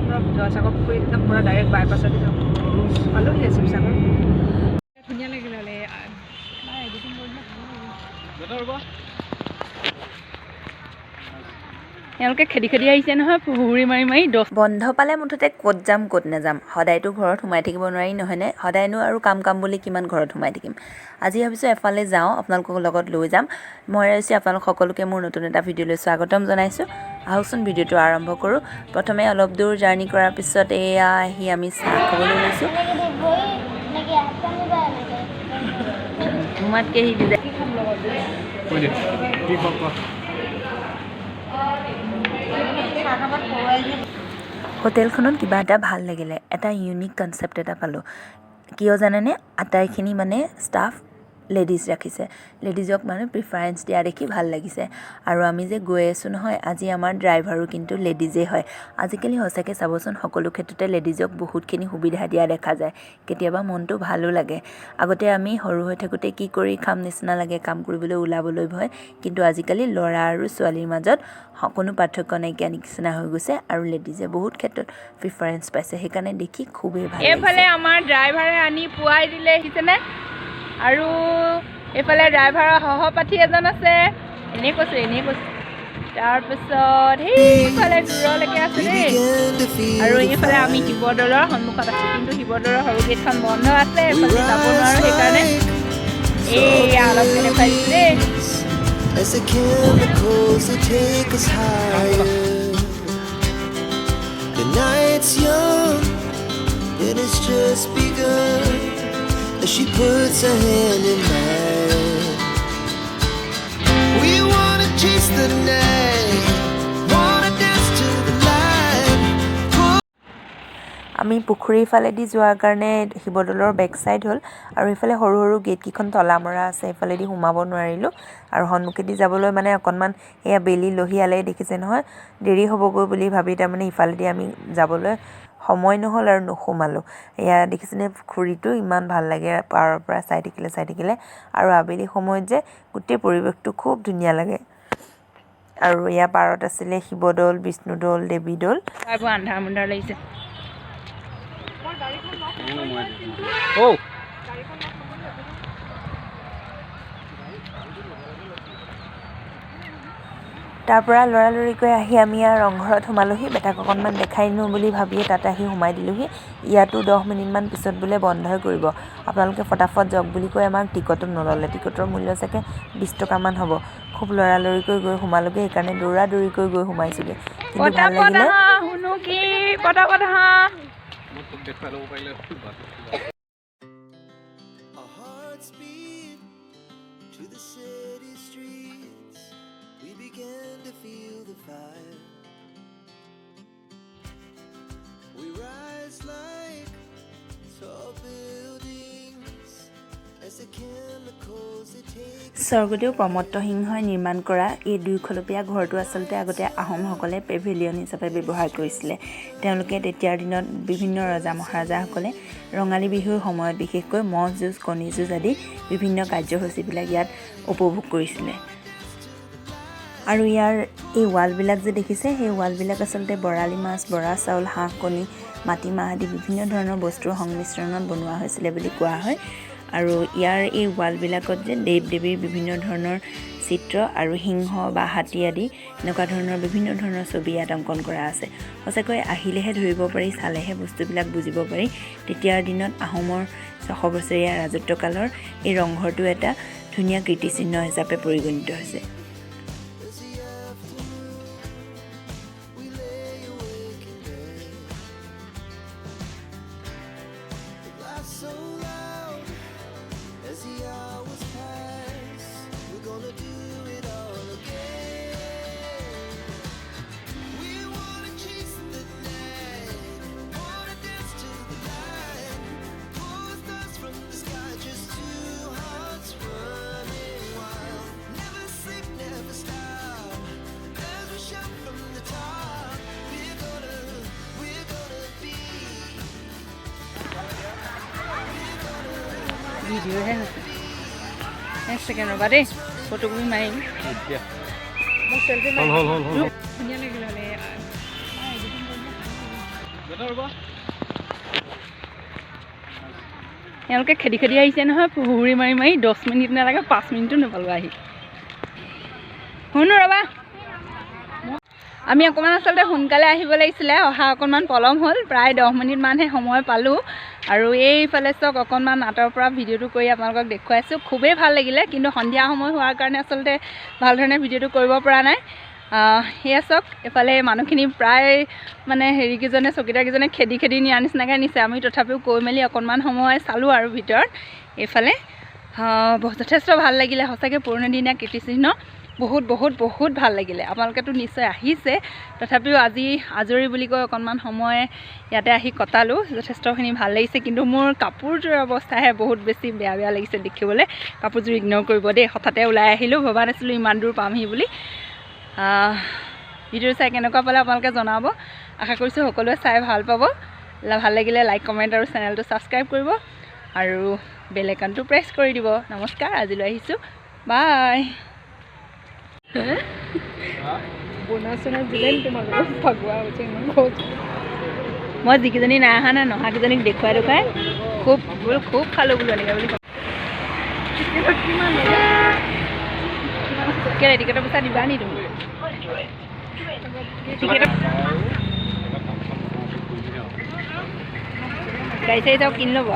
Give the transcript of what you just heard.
জয়সাগৰ পুখুৰী একদম পুৰা ডাইৰেক্ট বাইপাছতে যাম পালোহি শিৱসাগৰ ধুনীয়া লাগিলে হ'লে এডিটিং কৰিলে ভাল লাগিব এওঁলোকে খেদি খেদি আহিছে নহয় পুহুৰি মাৰি মাৰি বন্ধ পালে মুঠতে ক'ত যাম ক'ত নাযাম সদায়তো ঘৰত সোমাই থাকিব নোৱাৰি নহয়নে সদায়নো আৰু কাম বুলি কিমান ঘৰত সোমাই থাকিম আজি ভাবিছোঁ এফালে যাওঁ আপোনালোকৰ লগত লৈ যাম মই আহিছোঁ আপোনালোক সকলোকে মোৰ নতুন এটা ভিডিঅ'লৈ স্বাগতম জনাইছোঁ আহকচোন ভিডিঅ'টো আৰম্ভ কৰোঁ প্ৰথমে অলপ দূৰ জাৰ্ণি কৰাৰ পিছত এয়া আহি আমি চাহ খাবলৈ লৈছোঁ তোমাতকৈ সি হোটেলখনত কিবা এটা ভাল লাগিলে এটা ইউনিক কনচেপ্ট এটা পালোঁ কিয় জানেনে আটাইখিনি মানে ষ্টাফ লেডিজ ৰাখিছে লেডিজক মানে প্ৰিফাৰেঞ্চ দিয়া দেখি ভাল লাগিছে আৰু আমি যে গৈ আছোঁ নহয় আজি আমাৰ ড্ৰাইভাৰো কিন্তু লেডিজেই হয় আজিকালি সঁচাকৈ চাবচোন সকলো ক্ষেত্ৰতে লেডিজক বহুতখিনি সুবিধা দিয়া দেখা যায় কেতিয়াবা মনটো ভালো লাগে আগতে আমি সৰু হৈ থাকোঁতে কি কৰি খাম নিচিনা লাগে কাম কৰিবলৈ ওলাবলৈ ভয় কিন্তু আজিকালি ল'ৰা আৰু ছোৱালীৰ মাজত কোনো পাৰ্থক্য নাইকিয়া নিচিনা হৈ গৈছে আৰু লেডিজে বহুত ক্ষেত্ৰত প্ৰিফাৰেঞ্চ পাইছে সেইকাৰণে দেখি খুবেই ভাল লাগিছে এইফালে আমাৰ ড্ৰাইভাৰে আনি পুৱাই দিলে আহিছেনে আৰু এইফালে ড্ৰাইভাৰৰ সহপাঠী এজন আছে এনেই কৈছোঁ তাৰপিছত সেইফালে দূৰলৈকে আছে দেই আৰু এইফালে আমি শিৱদৌলৰ সন্মুখত আছোঁ কিন্তু শিৱদৌলৰ সৰু গেটখন বন্ধ আছে এইফালে যাব নোৱাৰোঁ সেইকাৰণে এইয়া অলপ দেখুৱাইছোঁ দেই As the chemicals they take us higher. The night's young and it's just begun. As she puts her hand in mine, we wanna chase the night, wanna dance to the light. আমি পুখুৰীৰ ফালেদি যোৱাৰ কাৰণে শিৱদৌলৰ back side হ'ল আৰু এইফালে সৰু সৰু গেটকেইখন তলা মৰা আছে এইফালেদি সোমাব নোৱাৰিলোঁ আৰু সন্মুখেদি যাবলৈ মানে অকণমান এয়া বেলি লহিয়ালে দেখিছে নহয় দেৰি হ'বগৈ বুলি ভাবি তাৰমানে ইফালেদি আমি যাবলৈ সময় নহ'ল আৰু নোসোমালোঁ এয়া দেখিছেনে পুখুৰীটো ইমান ভাল লাগে পাৰৰ পৰা চাই থাকিলে আৰু আবেলি সময়ত যে গোটেই পৰিৱেশটো খুব ধুনীয়া লাগে আৰু এয়া পাৰত আছিলে শিৱদৌল বিষ্ণুদৌল দেৱীদৌল আন্ধাৰ মুন্ধাৰ লাগিছে তাৰ পৰা লৰালৰিকৈ আহি আমি আৰু ৰংঘৰত সোমালোহি বেটাক অকণমান দেখাই নিওঁ বুলি ভাবিয়ে তাত আহি সোমাই দিলোঁহি ইয়াতো 10 মিনিটমান পিছত বোলে বন্ধই কৰিব আপোনালোকে ফটাফট যাওক বুলি কৈ আমাক টিকটো নল'লে টিকটৰ মূল্য চাগে 20 টকামান হ'ব খুব লৰালৰিকৈ গৈ সোমালোগৈ সেইকাৰণে দৌৰাদৌৰিকৈ গৈ সোমাইছোগৈ কিন্তু ভাল লাগিলে Our hearts beat to the city streets. We began to feel the fire. We rise like tall buildings as the chemicals they take. স্বৰ্গদেউ প্ৰমত্ত সিংহই নিৰ্মাণ কৰা এই দুইখলপীয়া ঘৰটো আচলতে আগতে আহোমসকলে পেভিলিয়ন হিচাপে ব্যৱহাৰ কৰিছিলে তেওঁলোকে তেতিয়াৰ দিনত বিভিন্ন ৰজা মহাৰাজাসকলে ৰঙালী বিহুৰ সময়ত বিশেষকৈ ম'হ যুঁজ কণী যুঁজ আদি বিভিন্ন কাৰ্যসূচীবিলাক ইয়াত উপভোগ কৰিছিলে আৰু ইয়াৰ এই ৱালবিলাক যে দেখিছে সেই ৱালবিলাক আচলতে বৰালি মাছ বৰা চাউল হাঁহ কণী মাটিমাহ আদি বিভিন্ন ধৰণৰ বস্তুৰ সংমিশ্ৰণত বনোৱা হৈছিলে বুলি কোৱা হয় আৰু ইয়াৰ এই ৱালবিলাকত যে দেৱ দেৱীৰ বিভিন্ন ধৰণৰ চিত্ৰ আৰু সিংহ বা হাতী আদি এনেকুৱা ধৰণৰ বিভিন্ন ধৰণৰ ছবি ইয়াত অংকন কৰা আছে সঁচাকৈ আহিলেহে ধৰিব পাৰি চালেহে বস্তুবিলাক বুজিব পাৰি তেতিয়াৰ দিনত আহোমৰ 100 বছৰীয়া ৰাজত্বকালৰ এই ৰংঘৰটো এটা ধুনীয়া কীৰ্তিচিহ্ন হিচাপে পৰিগণিত হৈছে So loud as the hours pass, we're gonna do it all again. We wanna chase the night, wanna dance to the light, pull the stars from the sky, just two hearts running wild. Never sleep, never stop, as we shout from the top. We're gonna be. Video' হে হৈছে এক second ৰ'বা দেই photocopy মাৰিম মোক selfie মাৰিম ধুনীয়া লাগিলে হ'লে এওঁলোকে খেদি খেদি আহিছে নহয় পুহুৰি মাৰি মাৰি 10 মিনিট নালাগে 5 মিনিটো নাপালোঁ আহি শুনো ৰ'বা আমি অকণমান আচলতে সোনকালে আহিব লাগিছিলে অহা অকণমান পলম হ'ল প্ৰায় 10 মিনিটমানহে সময় পালোঁ আৰু এইফালে চাওক অকণমান আঁতৰৰ পৰা ভিডিঅ'টো কৰি আপোনালোকক দেখুৱাইছোঁ খুবেই ভাল লাগিলে কিন্তু সন্ধিয়া সময় হোৱাৰ কাৰণে আচলতে ভাল ধৰণে ভিডিঅ'টো কৰিব পৰা নাই সেয়া চাওক এফালে মানুহখিনি প্ৰায় মানে হেৰিকেইজনে চকীদাৰকেইজনে খেদি খেদি নিয়াৰ নিচিনাকৈ নিছে আমি তথাপিও কৈ মেলি অকণমান সময় চালোঁ আৰু ভিতৰত এইফালে যথেষ্ট ভাল লাগিলে সঁচাকৈ পুৰণিদিনীয়া কীৰ্তিচিহ্ন বহুত বহুত বহুত ভাল লাগিলে আপোনালোকেতো নিশ্চয় আহিছে তথাপিও আজি আজৰি বুলি কৈ অকণমান সময় ইয়াতে আহি কটালোঁ যথেষ্টখিনি ভাল লাগিছে কিন্তু মোৰ কাপোৰযোৰ অৱস্থাহে বহুত বেছি বেয়া বেয়া লাগিছে দেখিবলৈ কাপোৰযোৰ ইগন'ৰ কৰিব দেই হঠাতে ওলাই আহিলোঁ ভবা নাছিলোঁ ইমান দূৰ পামহি বুলি ভিডিঅ' চাই কেনেকুৱা পালে আপোনালোকে জনাব আশা কৰিছোঁ সকলোৱে চাই ভাল পাব ভাল লাগিলে লাইক কমেণ্ট আৰু চেনেলটো ছাবস্ক্ৰাইব কৰিব আৰু বেল আইকনটো প্ৰেছ কৰি দিব নমস্কাৰ আজিলৈ আহিছোঁ বাই মই যিকেইজনী নাই অহা নাই নহাকেইজনীক দেখুৱাই দেখুৱাই খুব খুব খালোঁ বোলো এনেকৈ বুলি টিকেটৰ পইচা দিবা নি তুমি গাড়ী চাড়ী যাওক কিনি ল'ব